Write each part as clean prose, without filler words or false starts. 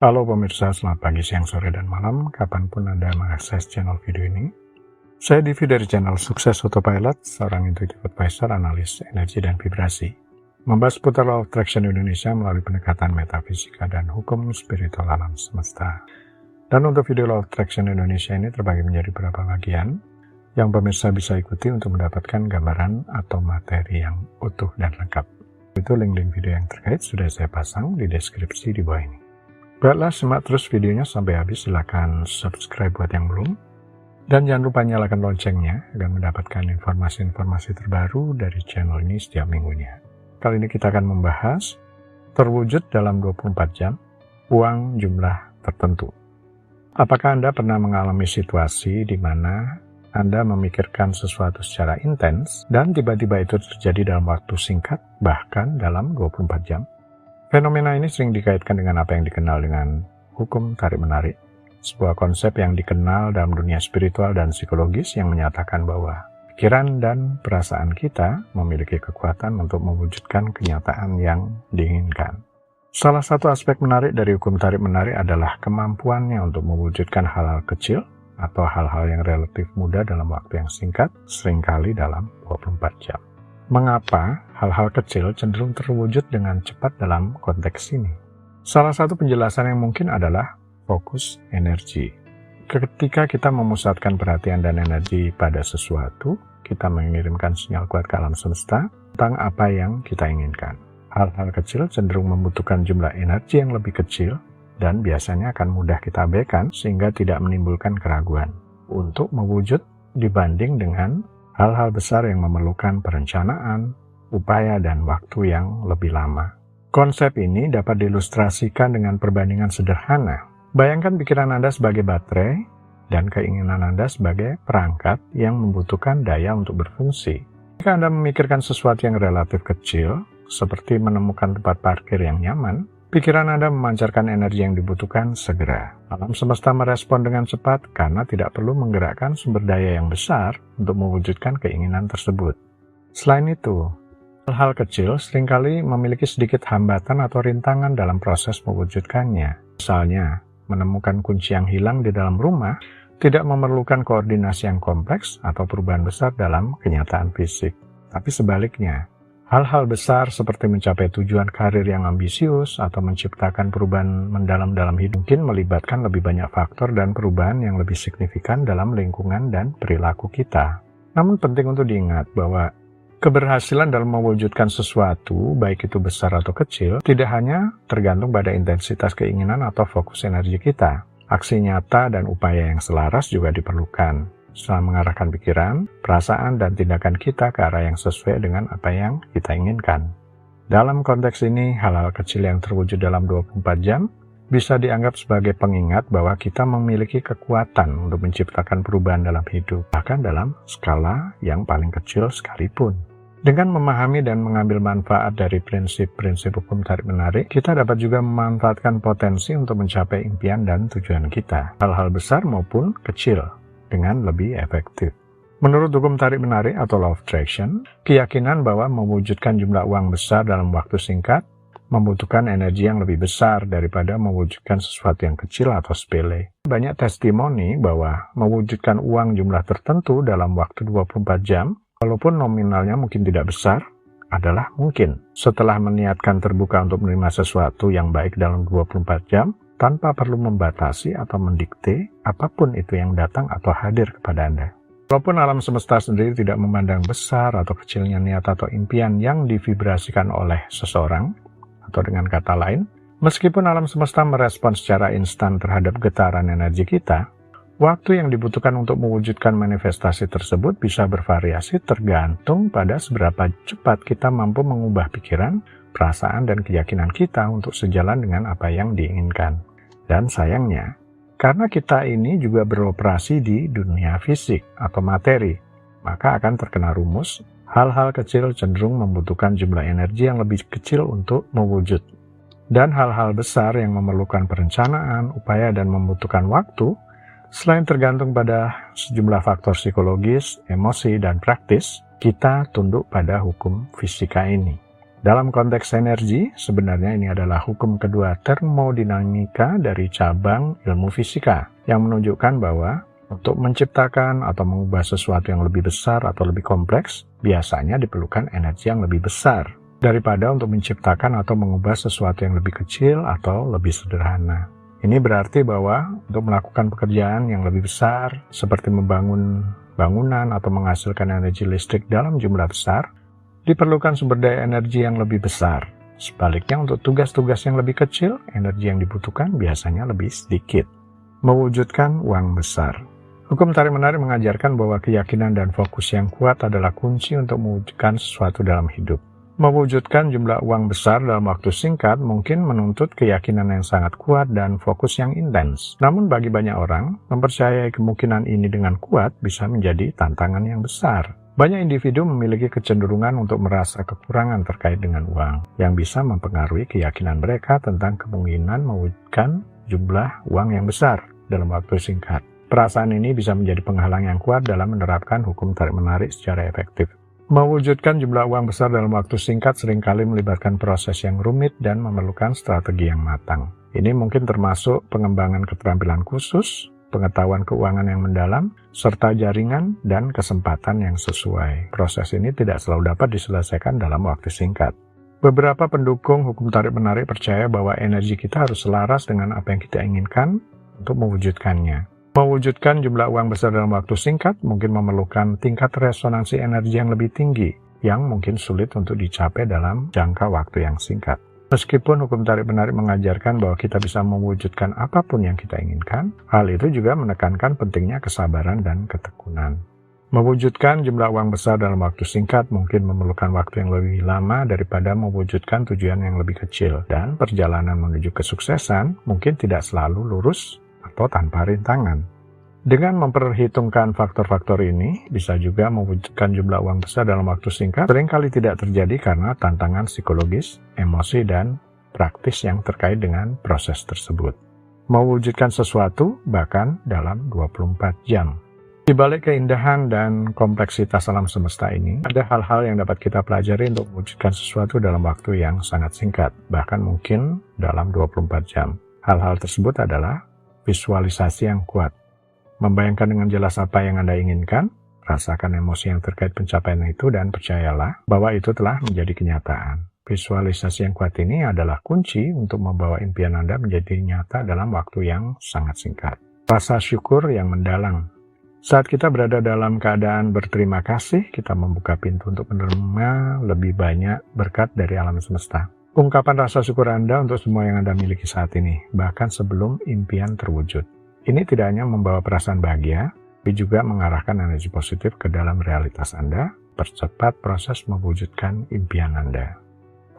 Halo pemirsa, selamat pagi, siang, sore, dan malam, kapanpun Anda mengakses channel video ini. Saya Divi dari channel Sukses Autopilot, seorang intuitive advisor, analis energi dan vibrasi. Membahas seputar Law of Attraction Indonesia melalui pendekatan metafisika dan hukum spiritual alam semesta. Dan untuk video Law of Attraction Indonesia ini terbagi menjadi beberapa bagian, yang pemirsa bisa ikuti untuk mendapatkan gambaran atau materi yang utuh dan lengkap. Itu link-link video yang terkait sudah saya pasang di deskripsi di bawah ini. Baiklah, simak terus videonya sampai habis, silahkan subscribe buat yang belum. Dan jangan lupa nyalakan loncengnya agar mendapatkan informasi-informasi terbaru dari channel ini setiap minggunya. Kali ini kita akan membahas terwujud dalam 24 jam uang jumlah tertentu. Apakah Anda pernah mengalami situasi di mana Anda memikirkan sesuatu secara intens dan tiba-tiba itu terjadi dalam waktu singkat, bahkan dalam 24 jam? Fenomena ini sering dikaitkan dengan apa yang dikenal dengan hukum tarik-menarik, sebuah konsep yang dikenal dalam dunia spiritual dan psikologis yang menyatakan bahwa pikiran dan perasaan kita memiliki kekuatan untuk mewujudkan kenyataan yang diinginkan. Salah satu aspek menarik dari hukum tarik-menarik adalah kemampuannya untuk mewujudkan hal-hal kecil atau hal-hal yang relatif mudah dalam waktu yang singkat, seringkali dalam 24 jam. Mengapa hal-hal kecil cenderung terwujud dengan cepat dalam konteks ini? Salah satu penjelasan yang mungkin adalah fokus energi. Ketika kita memusatkan perhatian dan energi pada sesuatu, kita mengirimkan sinyal kuat ke alam semesta tentang apa yang kita inginkan. Hal-hal kecil cenderung membutuhkan jumlah energi yang lebih kecil dan biasanya akan mudah kita abaikan sehingga tidak menimbulkan keraguan untuk mewujud dibanding dengan hal-hal besar yang memerlukan perencanaan, upaya, dan waktu yang lebih lama. Konsep ini dapat diilustrasikan dengan perbandingan sederhana. Bayangkan pikiran Anda sebagai baterai dan keinginan Anda sebagai perangkat yang membutuhkan daya untuk berfungsi. Jika Anda memikirkan sesuatu yang relatif kecil, seperti menemukan tempat parkir yang nyaman, pikiran Anda memancarkan energi yang dibutuhkan segera. Alam semesta merespon dengan cepat karena tidak perlu menggerakkan sumber daya yang besar untuk mewujudkan keinginan tersebut. Selain itu, hal-hal kecil seringkali memiliki sedikit hambatan atau rintangan dalam proses mewujudkannya. Misalnya, menemukan kunci yang hilang di dalam rumah tidak memerlukan koordinasi yang kompleks atau perubahan besar dalam kenyataan fisik. Tapi sebaliknya, hal-hal besar seperti mencapai tujuan karir yang ambisius atau menciptakan perubahan mendalam dalam hidup mungkin melibatkan lebih banyak faktor dan perubahan yang lebih signifikan dalam lingkungan dan perilaku kita. Namun penting untuk diingat bahwa keberhasilan dalam mewujudkan sesuatu, baik itu besar atau kecil, tidak hanya tergantung pada intensitas keinginan atau fokus energi kita. Aksi nyata dan upaya yang selaras juga diperlukan. Setelah mengarahkan pikiran, perasaan, dan tindakan kita ke arah yang sesuai dengan apa yang kita inginkan. Dalam konteks ini, hal-hal kecil yang terwujud dalam 24 jam bisa dianggap sebagai pengingat bahwa kita memiliki kekuatan untuk menciptakan perubahan dalam hidup, bahkan dalam skala yang paling kecil sekalipun. Dengan memahami dan mengambil manfaat dari prinsip-prinsip hukum tarik-menarik, kita dapat juga memanfaatkan potensi untuk mencapai impian dan tujuan kita, hal-hal besar maupun kecil, dengan lebih efektif. Menurut hukum tarik-menarik atau Law of Attraction, keyakinan bahwa mewujudkan jumlah uang besar dalam waktu singkat membutuhkan energi yang lebih besar daripada mewujudkan sesuatu yang kecil atau sepele. Banyak testimoni bahwa mewujudkan uang jumlah tertentu dalam waktu 24 jam, walaupun nominalnya mungkin tidak besar, adalah mungkin. Setelah meniatkan terbuka untuk menerima sesuatu yang baik dalam 24 jam, tanpa perlu membatasi atau mendikte apapun itu yang datang atau hadir kepada Anda. Walaupun alam semesta sendiri tidak memandang besar atau kecilnya niat atau impian yang divibrasikan oleh seseorang, atau dengan kata lain, meskipun alam semesta merespon secara instan terhadap getaran energi kita, waktu yang dibutuhkan untuk mewujudkan manifestasi tersebut bisa bervariasi tergantung pada seberapa cepat kita mampu mengubah pikiran, perasaan, dan keyakinan kita untuk sejalan dengan apa yang diinginkan. Dan sayangnya, karena kita ini juga beroperasi di dunia fisik atau materi, maka akan terkena rumus, hal-hal kecil cenderung membutuhkan jumlah energi yang lebih kecil untuk mewujud. Dan hal-hal besar yang memerlukan perencanaan, upaya, dan membutuhkan waktu, selain tergantung pada sejumlah faktor psikologis, emosi, dan praktis, kita tunduk pada hukum fisika ini. Dalam konteks energi, sebenarnya ini adalah hukum kedua termodinamika dari cabang ilmu fisika, yang menunjukkan bahwa untuk menciptakan atau mengubah sesuatu yang lebih besar atau lebih kompleks, biasanya diperlukan energi yang lebih besar, daripada untuk menciptakan atau mengubah sesuatu yang lebih kecil atau lebih sederhana. Ini berarti bahwa untuk melakukan pekerjaan yang lebih besar, seperti membangun bangunan atau menghasilkan energi listrik dalam jumlah besar, diperlukan sumber daya energi yang lebih besar. Sebaliknya untuk tugas-tugas yang lebih kecil, energi yang dibutuhkan biasanya lebih sedikit. Mewujudkan uang besar. Hukum tarik-menarik mengajarkan bahwa keyakinan dan fokus yang kuat adalah kunci untuk mewujudkan sesuatu dalam hidup. Mewujudkan jumlah uang besar dalam waktu singkat mungkin menuntut keyakinan yang sangat kuat dan fokus yang intens. Namun bagi banyak orang, mempercayai kemungkinan ini dengan kuat bisa menjadi tantangan yang besar. Banyak individu memiliki kecenderungan untuk merasa kekurangan terkait dengan uang, yang bisa mempengaruhi keyakinan mereka tentang kemungkinan mewujudkan jumlah uang yang besar dalam waktu singkat. Perasaan ini bisa menjadi penghalang yang kuat dalam menerapkan hukum tarik-menarik secara efektif. Mewujudkan jumlah uang besar dalam waktu singkat seringkali melibatkan proses yang rumit dan memerlukan strategi yang matang. Ini mungkin termasuk pengembangan keterampilan khusus, pengetahuan keuangan yang mendalam, serta jaringan dan kesempatan yang sesuai. Proses ini tidak selalu dapat diselesaikan dalam waktu singkat. Beberapa pendukung hukum tarik-menarik percaya bahwa energi kita harus selaras dengan apa yang kita inginkan untuk mewujudkannya. Mewujudkan jumlah uang besar dalam waktu singkat mungkin memerlukan tingkat resonansi energi yang lebih tinggi, yang mungkin sulit untuk dicapai dalam jangka waktu yang singkat. Meskipun hukum tarik-menarik mengajarkan bahwa kita bisa mewujudkan apapun yang kita inginkan, hal itu juga menekankan pentingnya kesabaran dan ketekunan. Mewujudkan jumlah uang besar dalam waktu singkat mungkin memerlukan waktu yang lebih lama daripada mewujudkan tujuan yang lebih kecil, dan perjalanan menuju kesuksesan mungkin tidak selalu lurus atau tanpa rintangan. Dengan memperhitungkan faktor-faktor ini, bisa juga mewujudkan jumlah uang besar dalam waktu singkat seringkali tidak terjadi karena tantangan psikologis, emosi, dan praktis yang terkait dengan proses tersebut. Mewujudkan sesuatu bahkan dalam 24 jam. Di balik keindahan dan kompleksitas alam semesta ini, ada hal-hal yang dapat kita pelajari untuk mewujudkan sesuatu dalam waktu yang sangat singkat, bahkan mungkin dalam 24 jam. Hal-hal tersebut adalah visualisasi yang kuat. Membayangkan dengan jelas apa yang Anda inginkan, rasakan emosi yang terkait pencapaian itu, dan percayalah bahwa itu telah menjadi kenyataan. Visualisasi yang kuat ini adalah kunci untuk membawa impian Anda menjadi nyata dalam waktu yang sangat singkat. Rasa syukur yang mendalam. Saat kita berada dalam keadaan berterima kasih, kita membuka pintu untuk menerima lebih banyak berkat dari alam semesta. Ungkapan rasa syukur Anda untuk semua yang Anda miliki saat ini, bahkan sebelum impian terwujud. Ini tidak hanya membawa perasaan bahagia, tapi juga mengarahkan energi positif ke dalam realitas Anda, percepat proses mewujudkan impian Anda.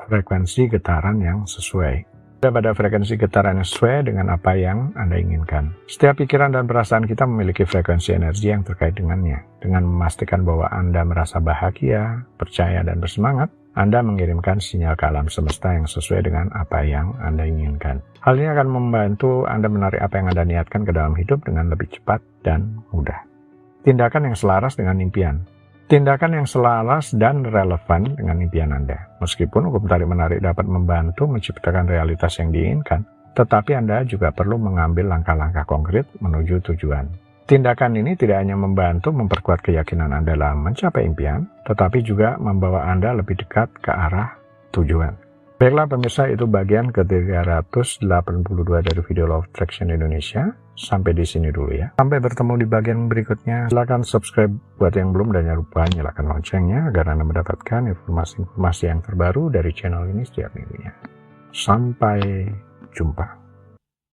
Frekuensi getaran yang sesuai. Pada frekuensi getaran yang sesuai dengan apa yang Anda inginkan. Setiap pikiran dan perasaan kita memiliki frekuensi energi yang terkait dengannya. Dengan memastikan bahwa Anda merasa bahagia, percaya, dan bersemangat, Anda mengirimkan sinyal ke alam semesta yang sesuai dengan apa yang Anda inginkan. Hal ini akan membantu Anda menarik apa yang Anda niatkan ke dalam hidup dengan lebih cepat dan mudah. Tindakan yang selaras dengan impian. Tindakan yang selaras dan relevan dengan impian Anda. Meskipun hukum tarik-menarik dapat membantu menciptakan realitas yang diinginkan, tetapi Anda juga perlu mengambil langkah-langkah konkret menuju tujuan. Tindakan ini tidak hanya membantu memperkuat keyakinan Anda dalam mencapai impian, tetapi juga membawa Anda lebih dekat ke arah tujuan. Baiklah pemirsa, itu bagian ke-382 dari video Law of Attraction Indonesia. Sampai di sini dulu ya. Sampai bertemu di bagian berikutnya. Silakan subscribe buat yang belum, dan jangan lupa nyalakan loncengnya agar Anda mendapatkan informasi-informasi yang terbaru dari channel ini setiap minggunya. Sampai jumpa.